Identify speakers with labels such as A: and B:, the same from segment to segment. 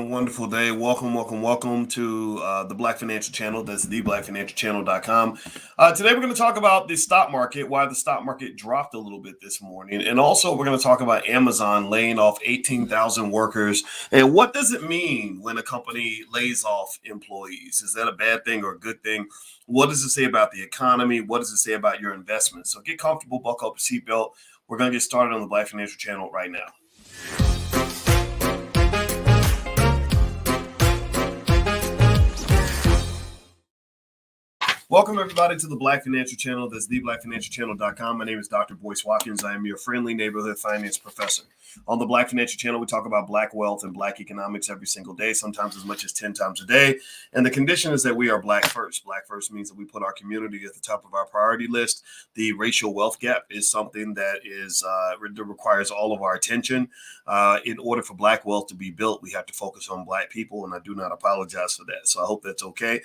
A: and wonderful day. Welcome to the Black Financial Channel. That's theblackfinancialchannel.com. Today we're going to talk about the stock market, why the stock market dropped a little bit this morning. And also we're going to talk about Amazon laying off 18,000 workers. And what does it mean when a company lays off employees? Is that a bad thing or a good thing? What does it say about the economy? What does it say about your investments? So get comfortable, buckle up your seatbelt. We're going to get started on the Black Financial Channel right now. Welcome, everybody, to the Black Financial Channel. That's theblackfinancialchannel.com. My name is Dr. Boyce Watkins. I am your friendly neighborhood finance professor. On the Black Financial Channel, we talk about Black wealth and Black economics every single day, sometimes as much as 10 times a day. And the condition is that we are Black first. Black first means that we put our community at the top of our priority list. The racial wealth gap is something that requires all of our attention. In order for Black wealth to be built, we have to focus on Black people, and I do not apologize for that. So I hope that's okay.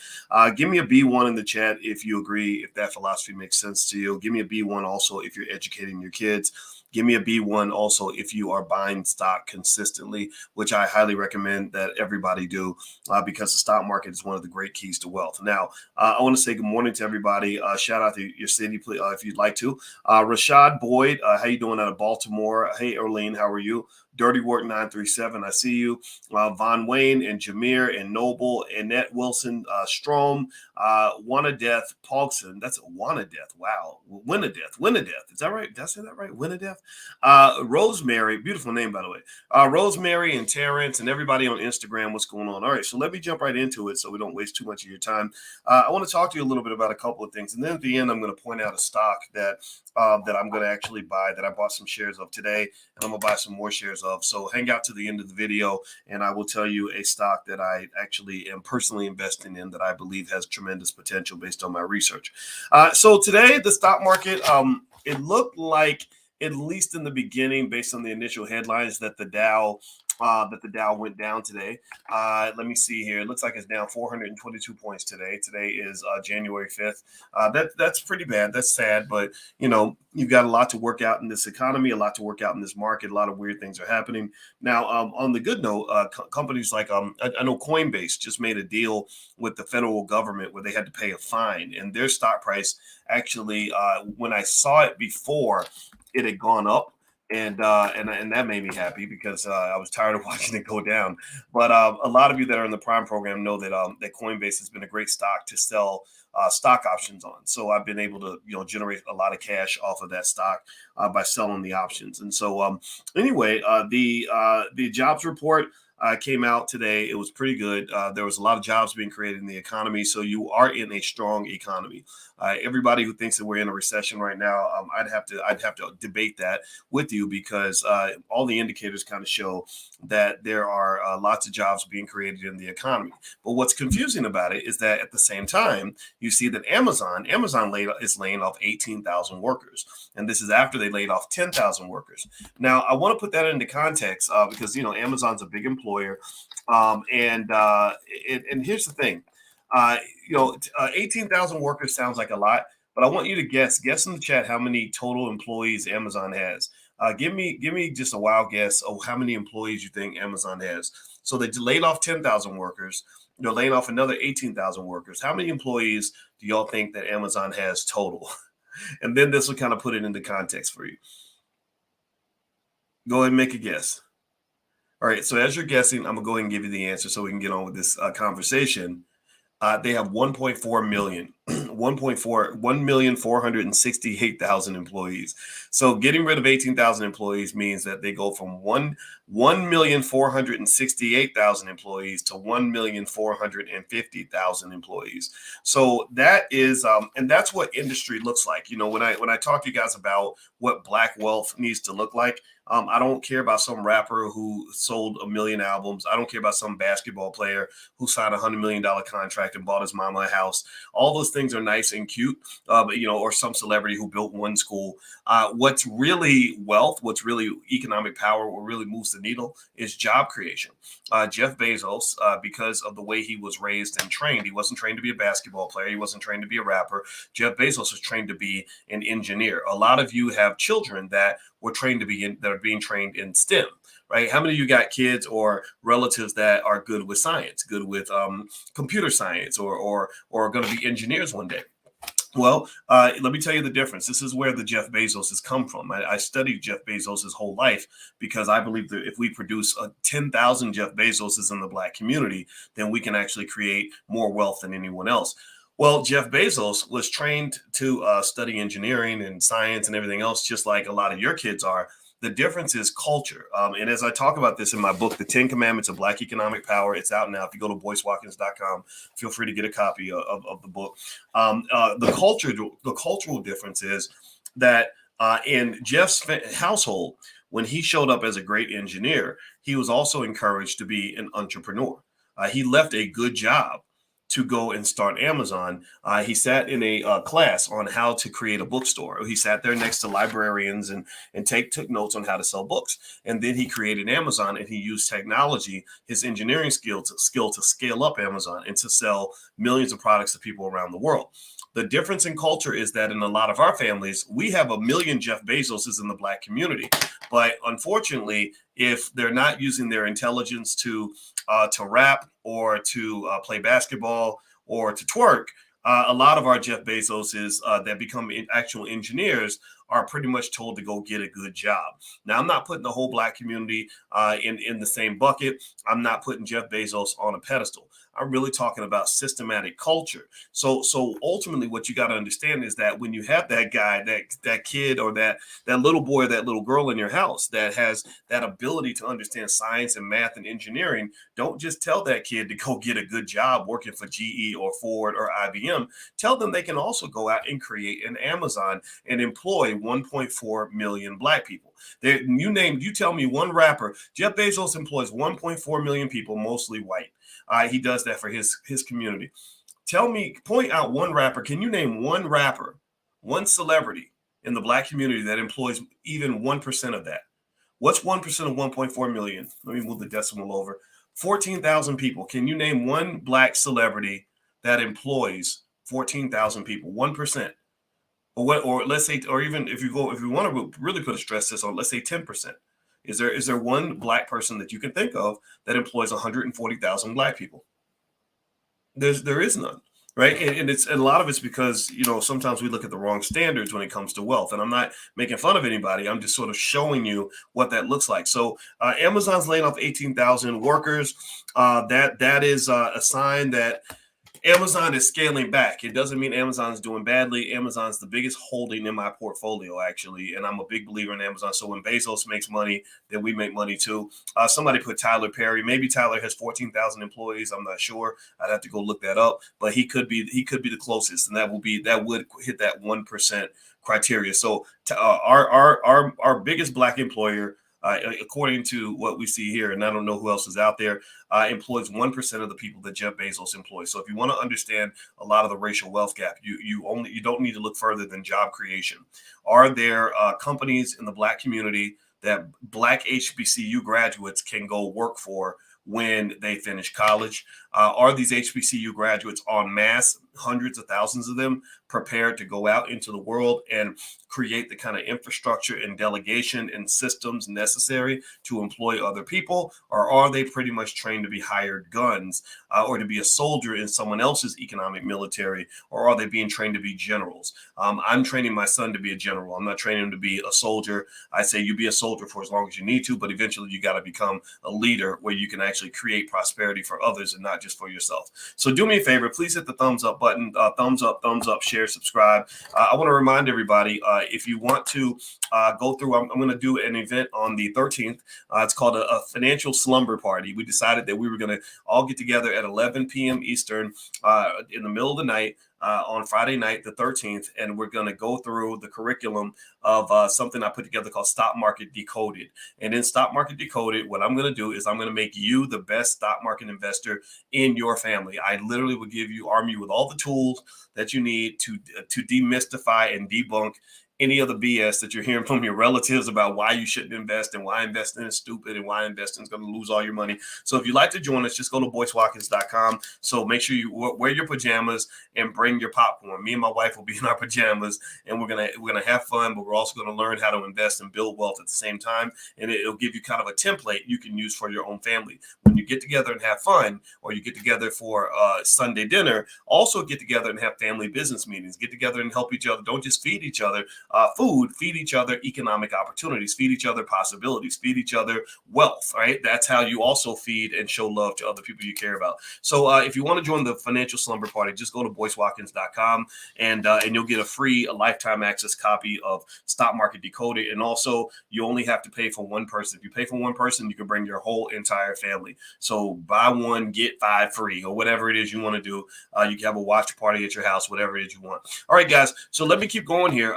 A: Give me a B1 in the chat if you agree, if that philosophy makes sense to you. Give me a B1 also if you're educating your kids. Give me a B1 also if you are buying stock consistently, which I highly recommend that everybody do because the stock market is one of the great keys to wealth. Now, I want to say good morning to everybody. Shout out to your city if you'd like to. Rashad Boyd, how you doing out of Baltimore? Hey, Erlene, how are you? Dirty Work 937, I see you. Von Wayne and Jameer and Noble, Annette Wilson, Strom, Wanna Death, Paulson. That's Wanna Death. Wow. Winna Death. Is that right? Did I say that right? Winna Death. Rosemary, beautiful name, by the way. Rosemary and Terrence and everybody on Instagram, what's going on? All right, so let me jump right into it so we don't waste too much of your time. I want to talk to you a little bit about a couple of things. And then at the end, I'm going to point out a stock that I'm going to actually buy, that I bought some shares of today, and I'm going to buy some more shares of. So hang out to the end of the video, and I will tell you a stock that I actually am personally investing in that I believe has tremendous potential based on my research. So today, the stock market, it looked like, at least in the beginning, based on the initial headlines, that the Dow went down today. Let me see here. It looks like it's down 422 points today. Today is January 5th. That's pretty bad. That's sad, but you've got a lot to work out in this economy, a lot to work out in this market. A lot of weird things are happening. Now, on the good note, companies like I know Coinbase just made a deal with the federal government where they had to pay a fine, and their stock price actually, when I saw it before, it had gone up. And that made me happy because I was tired of watching it go down. But a lot of you that are in the Prime program know that that Coinbase has been a great stock to sell stock options on. So I've been able to generate a lot of cash off of that stock by selling the options. And so anyway, the jobs report came out today. It was pretty good. There was a lot of jobs being created in the economy. So you are in a strong economy. Everybody who thinks that we're in a recession right now, I'd have to debate that with you because all the indicators kind of show that there are lots of jobs being created in the economy. But what's confusing about it is that at the same time, you see that Amazon is laying off 18,000 workers. And this is after they laid off 10,000 workers. Now, I want to put that into context because, Amazon's a big employer. And here's the thing. 18,000 workers sounds like a lot, but I want you to guess in the chat how many total employees Amazon has. Give me just a wild guess of how many employees you think Amazon has. So they laid off 10,000 workers. They're laying off another 18,000 workers. How many employees do y'all think that Amazon has total? And then this will kind of put it into context for you. Go ahead and make a guess. All right. So as you're guessing, I'm going to go ahead and give you the answer so we can get on with this conversation. They have 1.4 million, 1,468,000 employees. So getting rid of 18,000 employees means that they go from 1,468,000 employees to 1,450,000 employees. So that is, and that's what industry looks like. When I talk to you guys about what Black wealth needs to look like, I don't care about some rapper who sold 1 million albums. I don't care about some basketball player who signed $100 million contract and bought his mama a house. All those things are nice and cute, but or some celebrity who built one school. What's really wealth, what's really economic power, what really moves the needle is job creation. Jeff Bezos, because of the way he was raised and trained, he wasn't trained to be a basketball player. He wasn't trained to be a rapper. Jeff Bezos was trained to be an engineer. A lot of you have children that were trained to be that are being trained in STEM. right? How many of you got kids or relatives that are good with science, good with computer science, or going to be engineers one day? Well, let me tell you the difference. This is where the Jeff Bezos has come from. I studied Jeff Bezos his whole life because I believe that if we produce 10,000 Jeff Bezoses in the Black community, then we can actually create more wealth than anyone else. Well, Jeff Bezos was trained to study engineering and science and everything else, just like a lot of your kids are. The difference is culture. And as I talk about this in my book, The 10 Commandments of Black Economic Power, it's out now. If you go to boycewatkins.com, feel free to get a copy of the book. The cultural difference is that in Jeff's household, when he showed up as a great engineer, he was also encouraged to be an entrepreneur. He left a good job to go and start Amazon. He sat in a class on how to create a bookstore. He sat there next to librarians and took notes on how to sell books. And then he created Amazon, and he used technology, his engineering skill to scale up Amazon and to sell millions of products to people around the world. The difference in culture is that in a lot of our families, we have 1 million Jeff Bezoses in the Black community. But unfortunately, if they're not using their intelligence to rap or to play basketball or to twerk, a lot of our Jeff Bezoses that become actual engineers are pretty much told to go get a good job. Now, I'm not putting the whole Black community in the same bucket. I'm not putting Jeff Bezos on a pedestal. I'm really talking about systematic culture. So ultimately, what you got to understand is that when you have that guy, that kid, or that little boy, or that little girl in your house that has that ability to understand science and math and engineering, don't just tell that kid to go get a good job working for GE or Ford or IBM. Tell them they can also go out and create an Amazon and employ 1.4 million Black people. You tell me one rapper. Jeff Bezos employs 1.4 million people, mostly white. He does that for his community. Point out one rapper. Can you name one rapper, one celebrity in the Black community that employs even 1% of that? What's 1% of 1.4 million? Let me move the decimal over. 14,000 people. Can you name one Black celebrity that employs 14,000 people? 1%. Or let's say, or even if you want to really put a stress test on, let's say 10%. Is there one Black person that you can think of that employs 140,000 Black people? There is none, right? And a lot of it's because sometimes we look at the wrong standards when it comes to wealth. And I'm not making fun of anybody. I'm just sort of showing you what that looks like. So Amazon's laying off 18,000 workers. That is a sign that Amazon is scaling back. It doesn't mean Amazon's doing badly. Amazon's the biggest holding in my portfolio, actually, and I'm a big believer in Amazon. So when Bezos makes money, then we make money too. Somebody put Tyler Perry. Maybe Tyler has 14,000 employees. I'm not sure. I'd have to go look that up. But he could be the closest, and that would hit that 1% criteria. So our biggest Black employer, according to what we see here, and I don't know who else is out there, employs 1% of the people that Jeff Bezos employs. So if you want to understand a lot of the racial wealth gap, you don't need to look further than job creation. Are there companies in the Black community that Black HBCU graduates can go work for when they finish college? Are these HBCU graduates en masse, hundreds of thousands of them, prepared to go out into the world and create the kind of infrastructure and delegation and systems necessary to employ other people? Or are they pretty much trained to be hired guns or to be a soldier in someone else's economic military? Or are they being trained to be generals? I'm training my son to be a general. I'm not training him to be a soldier. I say you be a soldier for as long as you need to, but eventually you got to become a leader where you can actually create prosperity for others and not just for yourself. So do me a favor, please hit the thumbs up button, thumbs up, share, subscribe. I want to remind everybody, if you want to go through, I'm going to do an event on the 13th. It's called a financial slumber party. We decided that we were going to all get together at 11 p.m. Eastern in the middle of the night on Friday night, the 13th, and we're going to go through the curriculum of something I put together called Stock Market Decoded. And in Stock Market Decoded, what I'm going to do is I'm going to make you the best stock market investor in your family. I literally will arm you with all the tools that you need to demystify and debunk any of the BS that you're hearing from your relatives about why you shouldn't invest and why investing is stupid and why investing is going to lose all your money. So if you'd like to join us, just go to boycewatkins.com. So make sure you wear your pajamas and bring your popcorn. Me and my wife will be in our pajamas, and we're gonna have fun, but we're also going to learn how to invest and build wealth at the same time. And it'll give you kind of a template you can use for your own family. When you get together and have fun, or you get together for Sunday dinner, also get together and have family business meetings. Get together and help each other. Don't just feed each other food, feed each other economic opportunities, feed each other possibilities, feed each other wealth, right? That's how you also feed and show love to other people you care about. So if you want to join the financial slumber party, just go to boycewatkins.com and you'll get a free lifetime access copy of Stock Market Decoded. And also, you only have to pay for one person. If you pay for one person, you can bring your whole entire family. So buy one, get 5 free, or whatever it is you want to do. You can have a watch party at your house, whatever it is you want. All right, guys. So let me keep going here.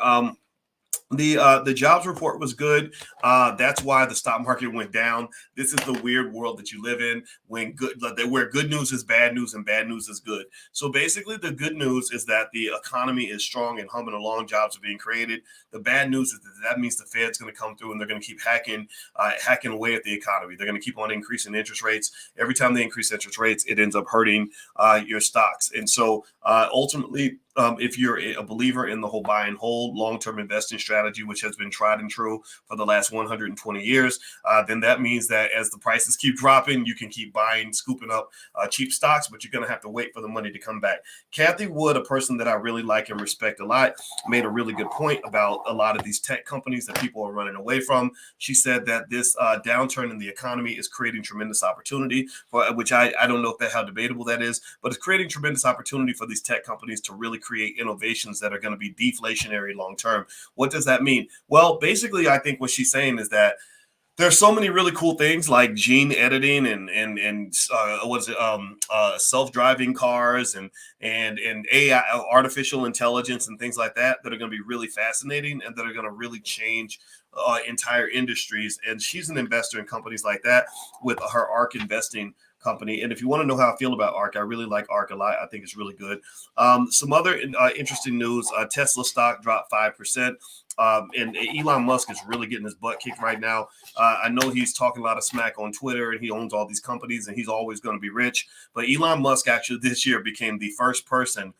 A: The jobs report was good. That's why the stock market went down. This is the weird world that you live in where good news is bad news and bad news is good. So basically, the good news is that the economy is strong and humming along. Jobs are being created. The bad news is that means the Fed's going to come through and they're going to keep hacking away at the economy. They're going to keep on increasing interest rates. Every time they increase interest rates, it ends up hurting your stocks. And so ultimately, if you're a believer in the whole buy and hold long-term investing strategy, which has been tried and true for the last 120 years, then that means that as the prices keep dropping, you can keep buying, scooping up cheap stocks, but you're going to have to wait for the money to come back. Kathy Wood, a person that I really like and respect a lot, made a really good point about a lot of these tech companies that people are running away from. She said that this downturn in the economy is creating tremendous opportunity, which I don't know how debatable that is, but it's creating tremendous opportunity for these tech companies to really create innovations that are going to be deflationary long term. What does that mean? Well, basically, I think what she's saying is that there's so many really cool things like gene editing and self-driving cars and AI, artificial intelligence, and things like that are going to be really fascinating and that are going to really change entire industries. And she's an investor in companies like that with her ARK investing company. And if you want to know how I feel about ARK, I really like ARK a lot. I think it's really good. Some other interesting news, Tesla stock dropped 5%. And Elon Musk is really getting his butt kicked right now. I know he's talking a lot of smack on Twitter and he owns all these companies and he's always going to be rich. But Elon Musk actually this year became the first person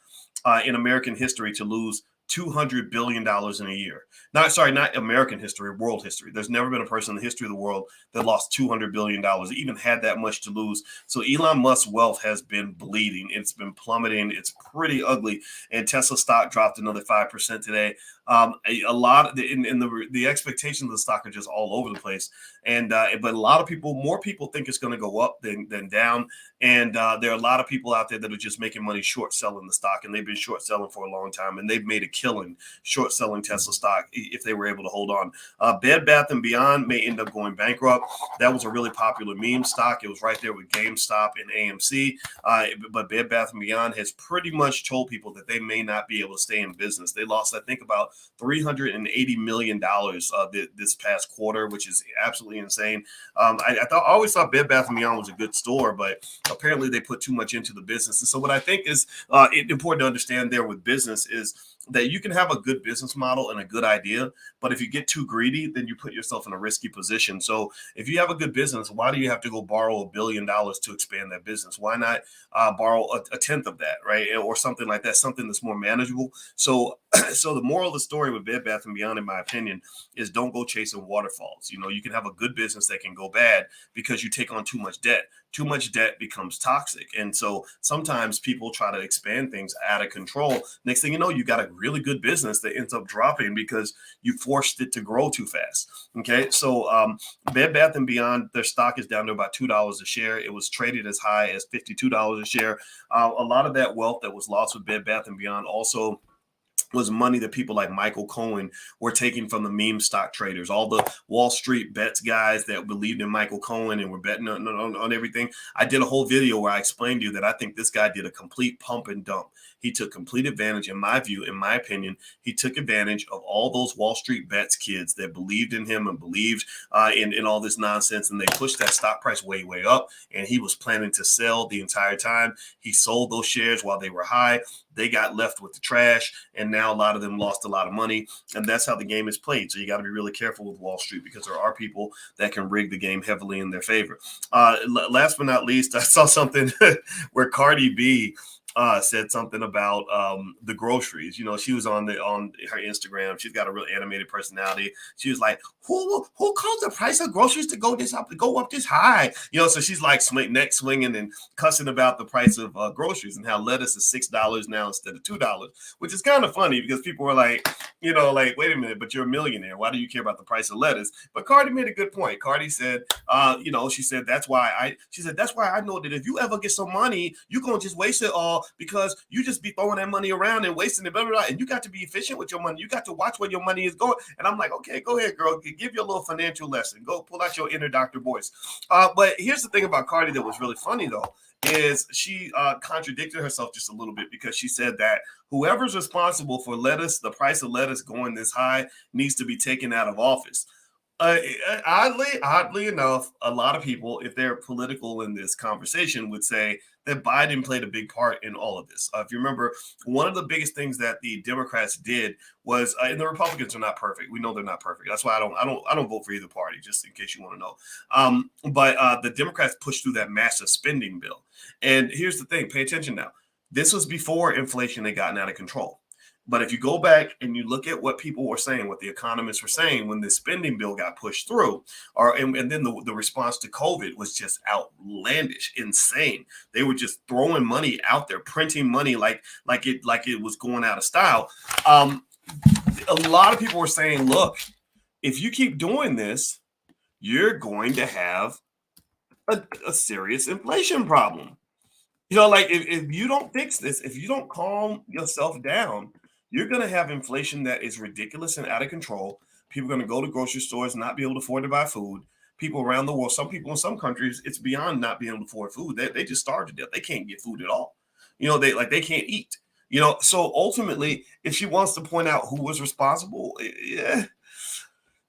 A: in American history to lose $200 billion in a year. Not American history, world history. There's never been a person in the history of the world that lost $200 billion, even had that much to lose. So Elon Musk's wealth has been bleeding. It's been plummeting. It's pretty ugly. And Tesla stock dropped another 5% today. A lot of the expectations of the stock are just all over the place. And but a lot of people, more people think it's going to go up than down. And there are a lot of people out there that are just making money short selling the stock, and they've been short selling for a long time, and they've made a killing short selling Tesla stock if they were able to hold on. Bed Bath & Beyond may end up going bankrupt. That was a really popular meme stock. It was right there with GameStop and AMC. But Bed Bath & Beyond has pretty much told people that they may not be able to stay in business. They lost, I think, about $380 million this past quarter, which is absolutely insane. I always thought Bed Bath & Beyond was a good store, but apparently they put too much into the business. And so what I think is important to understand there with business is that you can have a good business model and a good idea, but if you get too greedy, then you put yourself in a risky position. So if you have a good business, why do you have to go borrow $1 billion to expand that business? Why not borrow a tenth of that, right? Or something like that, something that's more manageable. So the moral of the story with Bed Bath & Beyond, in my opinion, is don't go chasing waterfalls. You can have a good business that can go bad because you take on too much debt. Too much debt becomes toxic. And so sometimes people try to expand things out of control. Next thing you know, you got a really good business that ends up dropping because you forced it to grow too fast. Okay. So Bed Bath & Beyond, their stock is down to about $2 a share. It was traded as high as $52 a share. A lot of that wealth that was lost with Bed Bath & Beyond also was money that people like Michael Cohen were taking from the meme stock traders, all the Wall Street bets guys that believed in Michael Cohen and were betting on everything. I did a whole video where I explained to you that I think this guy did a complete pump and dump. He took complete advantage, in my view, in my opinion, he took advantage of all those Wall Street bets kids that believed in him and believed in all this nonsense. And they pushed that stock price way, way up. And he was planning to sell the entire time. He sold those shares while they were high. they got left with the trash, and now a lot of them lost a lot of money, and that's how the game is played. So you got to be really careful with Wall Street because there are people that can rig the game heavily in their favor. Last but not least, I saw something where Cardi B said something about the groceries. You know, she was on her Instagram. She's got a real animated personality. She was like, "Who caused the price of groceries to go up this high?" You know, so she's like neck swinging and cussing about the price of groceries and how lettuce is $6 now instead of $2, which is kind of funny because people were like, you know, like, wait a minute, but you're a millionaire. Why do you care about the price of lettuce? But Cardi made a good point. Cardi said, you know, she said that's why I know that if you ever get some money, you're gonna just waste it all because you just be throwing that money around and wasting it, blah, blah, blah, and you got to be efficient with your money. You got to watch where your money is going. And I'm like, okay, go ahead, girl. Give you a little financial lesson. Go pull out your inner Dr. Boyce. But here's the thing about Cardi that was really funny, though, is she contradicted herself just a little bit because she said that whoever's responsible for the price of lettuce going this high needs to be taken out of office. Oddly enough, a lot of people, if they're political in this conversation, would say that Biden played a big part in all of this. If you remember, one of the biggest things that the Democrats did was, and the Republicans are not perfect. We know they're not perfect. That's why I don't vote for either party, just in case you want to know. But the Democrats pushed through that massive spending bill. And here's the thing: pay attention now. This was before inflation had gotten out of control. But if you go back and you look at what people were saying, what the economists were saying when the spending bill got pushed through, and then the response to COVID was just outlandish, insane. They were just throwing money out there, printing money like it was going out of style. A lot of people were saying, look, if you keep doing this, you're going to have a serious inflation problem. You know, like if you don't fix this, if you don't calm yourself down, you're going to have inflation that is ridiculous and out of control. People are going to go to grocery stores, not be able to afford to buy food. People around the world, some people in some countries, it's beyond not being able to afford food. They just starve to death. They can't get food at all. You know, they can't eat. You know, so ultimately, if she wants to point out who was responsible, yeah,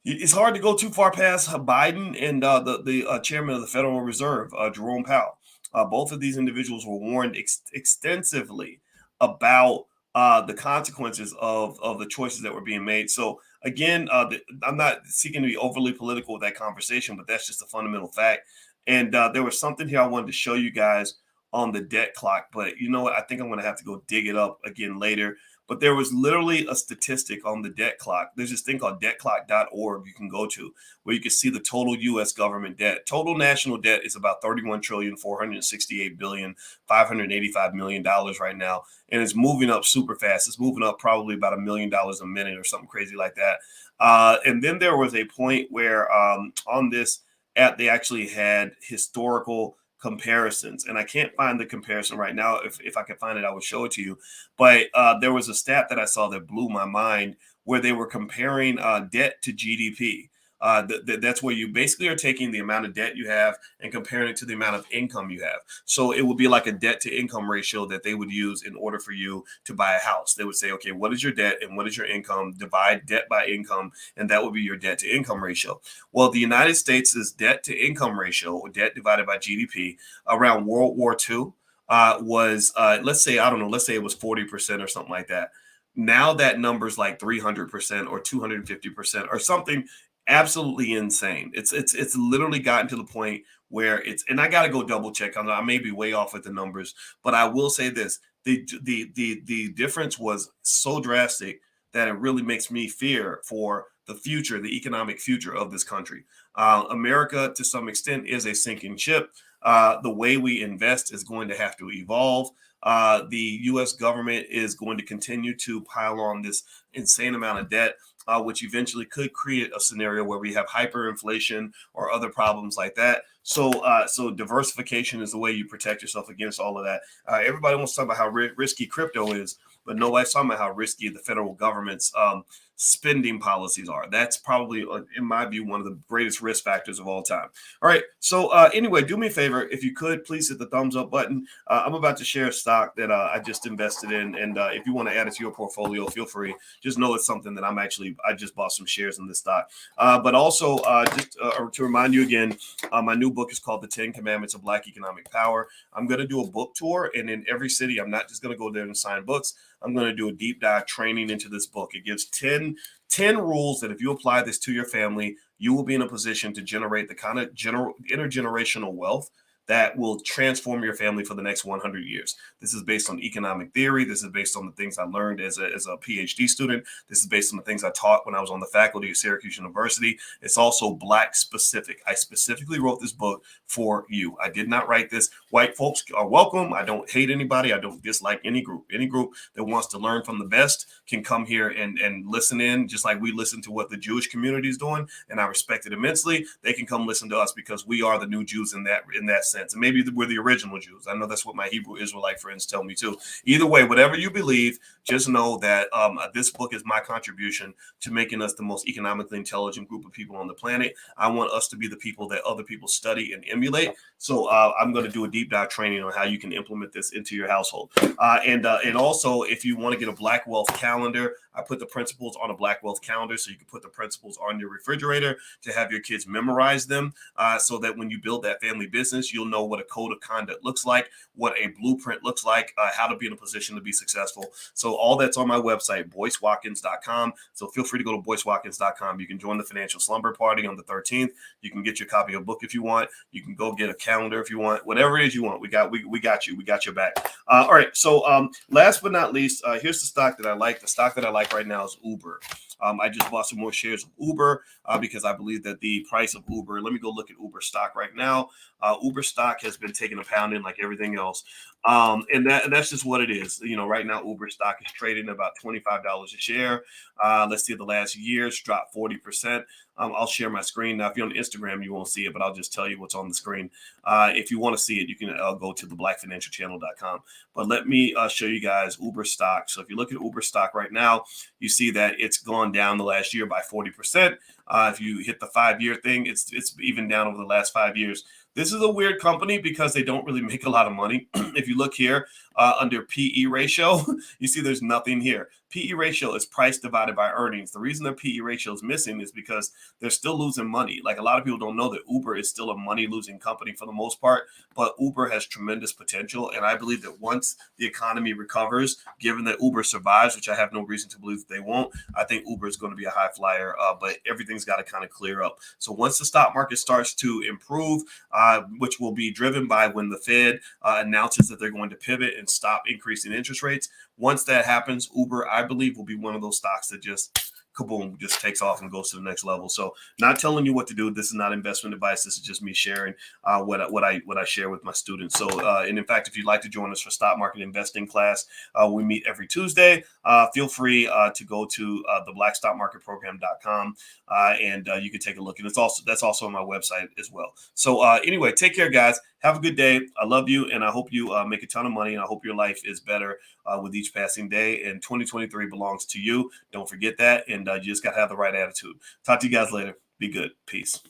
A: it's hard to go too far past Biden and the chairman of the Federal Reserve, Jerome Powell. Both of these individuals were warned extensively about the consequences of the choices that were being made. So again, I'm not seeking to be overly political with that conversation, but that's just a fundamental fact. And there was something here I wanted to show you guys on the debt clock, but you know what? I think I'm going to have to go dig it up again later. But there was literally a statistic on the debt clock. There's this thing called debtclock.org you can go to where you can see the total U.S. government debt. Total national debt is about $31,468,585,000,000 right now. And it's moving up super fast. It's moving up probably about $1 million a minute or something crazy like that. And then there was a point where on this app, they actually had historical comparisons, and I can't find the comparison right now. If I could find it, I would show it to you. But there was a stat that I saw that blew my mind where they were comparing debt to GDP. That's where you basically are taking the amount of debt you have and comparing it to the amount of income you have. So it would be like a debt to income ratio that they would use in order for you to buy a house. They would say, okay, what is your debt and what is your income? Divide debt by income, and that would be your debt to income ratio. Well, the United States' debt to income ratio, or debt divided by GDP, around World War II was, let's say it was 40% or something like that. Now that number's like 300% or 250% or something absolutely insane. It's literally gotten to the point where and I got to go double check. I may be way off with the numbers, but I will say this: the difference was so drastic that it really makes me fear for the future, the economic future of this country. America, to some extent, is a sinking ship. The way we invest is going to have to evolve. The U.S. government is going to continue to pile on this insane amount of debt, which eventually could create a scenario where we have hyperinflation or other problems like that. So diversification is the way you protect yourself against all of that. Everybody wants to talk about how risky crypto is. but nobody's talking about how risky the federal government's spending policies are. That's probably, in my view, one of the greatest risk factors of all time. All right. So anyway, do me a favor. If you could, please hit the thumbs up button. I'm about to share a stock that I just invested in. And if you want to add it to your portfolio, feel free. Just know it's something that I just bought some shares in this stock. But also, just to remind you again, my new book is called The 10 Commandments of Black Economic Power. I'm going to do a book tour. And in every city, I'm not just going to go there and sign books. I'm going to do a deep dive training into this book. It gives 10 rules that if you apply this to your family, you will be in a position to generate the kind of intergenerational wealth that will transform your family for the next 100 years. This is based on economic theory. This is based on the things I learned as a PhD student. This is based on the things I taught when I was on the faculty at Syracuse University. It's also Black specific. I specifically wrote this book for you. I did not write this. White folks are welcome. I don't hate anybody. I don't dislike any group. Any group that wants to learn from the best can come here and listen in, just like we listen to what the Jewish community is doing, and I respect it immensely. They can come listen to us because we are the new Jews in that sense. And maybe we're the original Jews. I know that's what my Hebrew Israelite friends tell me too. Either way, whatever you believe, just know that this book is my contribution to making us the most economically intelligent group of people on the planet. I want us to be the people that other people study and emulate. So I'm going to do a deep dive training on how you can implement this into your household. And also, if you want to get a Black Wealth calendar, I put the principles on a Black Wealth calendar so you can put the principles on your refrigerator to have your kids memorize them so that when you build that family business, you'll know what a code of conduct looks like, what a blueprint looks like, how to be in a position to be successful. So all that's on my website, boycewatkins.com. So feel free to go to boycewatkins.com. You can join the financial slumber party on the 13th. You can get your copy of a book if you want. You can go get a calendar if you want. Whatever it is you want, we got you. We got your back. All right. So last but not least, here's the stock that I like. The stock that I like right now is Uber. I just bought some more shares of Uber because I believe that the price of Uber, let me go look at Uber stock right now. Uber stock has been taking a pounding like everything else. And that's just what it is. You know, right now, Uber stock is trading about $25 a share. Let's see, the last year's dropped 40%. I'll share my screen. Now, if you're on Instagram, you won't see it, but I'll just tell you what's on the screen. If you want to see it, you can go to theblackfinancialchannel.com. But let me show you guys Uber stock. So if you look at Uber stock right now, you see that it's gone down the last year by 40%. If you hit the 5-year thing, it's even down over the last 5 years. This is a weird company because they don't really make a lot of money. If you look here under PE ratio, you see there's nothing here. PE ratio is price divided by earnings. The reason their PE ratio is missing is because they're still losing money. Like a lot of people don't know that Uber is still a money losing company for the most part, but Uber has tremendous potential. And I believe that once the economy recovers, given that Uber survives, which I have no reason to believe that they won't, I think Uber is going to be a high flyer, but everything's got to kind of clear up. So once the stock market starts to improve, which will be driven by when the Fed announces that they're going to pivot and stop increasing interest rates. Once that happens, Uber, I believe, will be one of those stocks that just kaboom, just takes off and goes to the next level. So not telling you what to do. This is not investment advice. This is just me sharing what I share with my students. So, and in fact, if you'd like to join us for stock market investing class, we meet every Tuesday. Feel free to go to theblackstockmarketprogram.com and you can take a look. And that's also on my website as well. So anyway, take care, guys. Have a good day. I love you, and I hope you make a ton of money, and I hope your life is better with each passing day. And 2023 belongs to you. Don't forget that, and you just got to have the right attitude. Talk to you guys later. Be good. Peace.